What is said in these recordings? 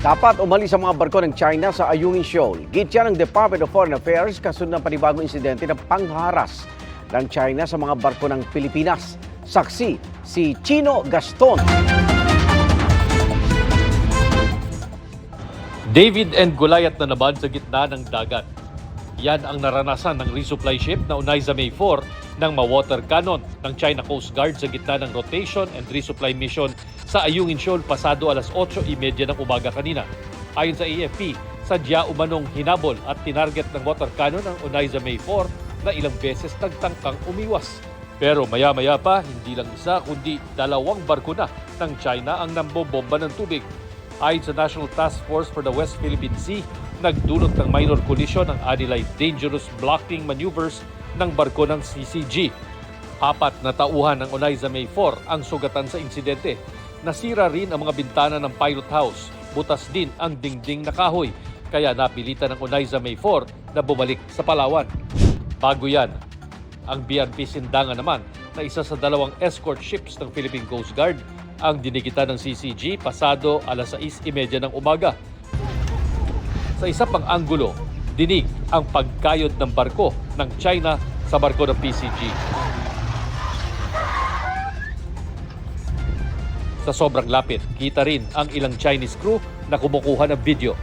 Dapat umalis ang mga barko ng China sa Ayungin Shoal. Gitya ng Department of Foreign Affairs kasunod ng panibagong insidente ng pangharas ng China sa mga barko ng Pilipinas. Saksi si Chino Gaston. David and Goliath na naman sa gitna ng dagat. Yan ang naranasan ng resupply ship na unay sa May 4 ng ma-water cannon ng China Coast Guard sa gitna ng rotation and resupply mission sa Ayungin Shoal pasado alas 8:30 ng umaga kanina. Ayon sa AFP, sadya umanong hinabol at tinarget ng water cannon ang unay sa May 4 na ilang beses nagtangkang umiwas. Pero maya-maya pa, hindi lang isa kundi dalawang barko na ng China ang nambobomba ng tubig. Ayon sa National Task Force for the West Philippine Sea, nagdulot ng minor collision ang anilay dangerous blocking maneuvers ng barko ng CCG. 4 na tauhan ng unay sa May 4 ang sugatan sa insidente. Nasira rin ang mga bintana ng pilot house. Butas din ang dingding na kahoy. Kaya napilitan ng unay sa May 4 na bumalik sa Palawan. Bago yan, ang BRP Sindangan naman na isa sa dalawang escort ships ng Philippine Coast Guard ang dinigitan ng CCG pasado alas 6:30 ng umaga. Sa isa pang anggulo, dinig ang pagkayod ng barko ng China sa barko ng PCG. Sa sobrang lapit, kita rin ang ilang Chinese crew na kumukuha ng video.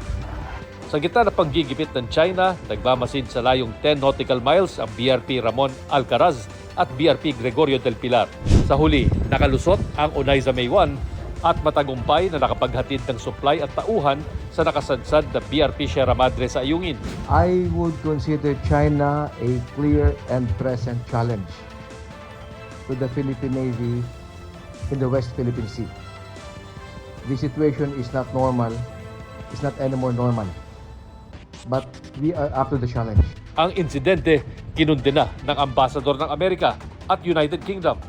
Sa gitna ng panggigipit ng China, nagmamasid sa layong 10 nautical miles ang BRP Ramon Alcaraz at BRP Gregorio del Pilar. Sa huli, nakalusot ang unay sa May 1 at matagumpay na nakapaghatid ng supply at tauhan sa nakasadsad na BRP Sierra Madre sa Ayungin. I would consider China a clear and present challenge to the Philippine Navy in the West Philippine Sea. The situation is not normal. It's not anymore normal. But we are up to the challenge. Ang insidente, kinundena ng Ambassador ng Amerika at United Kingdom.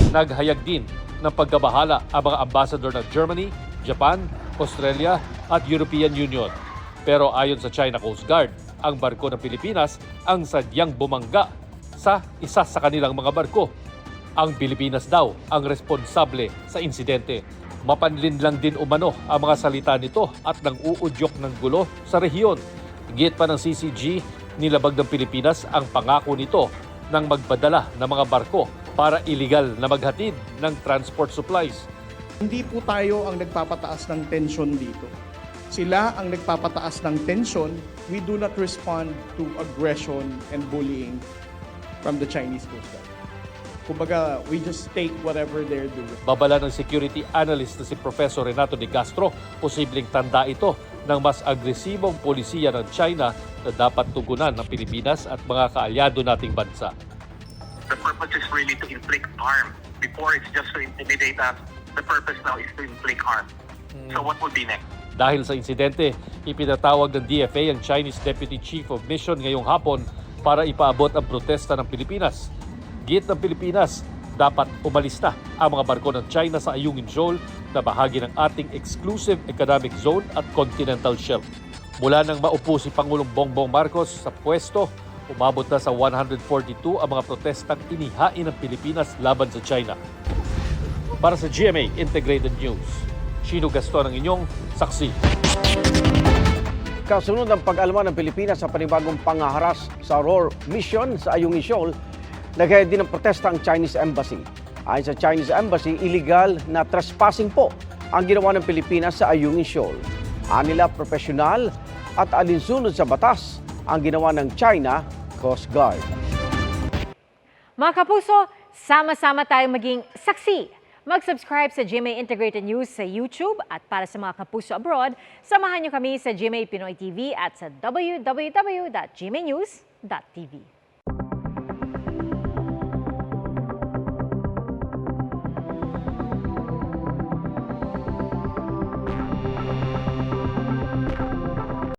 Naghayag din ng pagkabahala ang mga ambassador ng Germany, Japan, Australia at European Union. Pero ayon sa China Coast Guard, ang barko ng Pilipinas ang sadyang bumangga sa isa sa kanilang mga barko. Ang Pilipinas daw ang responsable sa insidente. Mapanlin lang din umano ang mga salita nito at nang uudyok ng gulo sa rehiyon. Git pa ng CCG, nilabag ng Pilipinas ang pangako nito ng magpadala ng mga barko para illegal na maghatid ng transport supplies. Hindi po tayo ang nagpapataas ng tensyon dito. Sila ang nagpapataas ng tensyon. We do not respond to aggression and bullying from the Chinese Coast Guard. Kumbaga, we just take whatever they're doing. Babala ng security analyst na si Professor Renato de Castro, posibleng tanda ito ng mas agresibong polisiya ng China na dapat tugunan ng Pilipinas at mga kaalyado nating bansa. The purpose is really to inflict harm. Before, it's just to intimidate us. The purpose now is to inflict harm. So what will be next? Dahil sa insidente, ipinatawag ng DFA ang Chinese Deputy Chief of Mission ngayong hapon para ipaabot ang protesta ng Pilipinas. Git ng Pilipinas, dapat umalis na ang mga barko ng China sa Ayungin Shoal na bahagi ng ating exclusive economic zone at continental shelf. Mula nang maupo si Pangulong Bongbong Marcos sa pwesto, umabot na sa 142 ang mga protestang inihain ng Pilipinas laban sa China. Para sa GMA Integrated News, Chino Gaston ang inyong saksi. Kasunod ng pag-alma ng Pilipinas sa panibagong pangharas sa ROR mission sa Ayungin Shoal, naghayag din ng protesta ang Chinese Embassy. Ayon sa Chinese Embassy, illegal na trespassing po ang ginawa ng Pilipinas sa Ayungin Shoal. Anila profesional at alinsunod sa batas ang ginawa ng China Coast Guard. Mga kapuso, sama-sama tayong maging saksi. Mag-subscribe sa GMA Integrated News sa YouTube at para sa mga kapuso abroad, samahan niyo kami sa GMA Pinoy TV at sa www.gmanews.tv.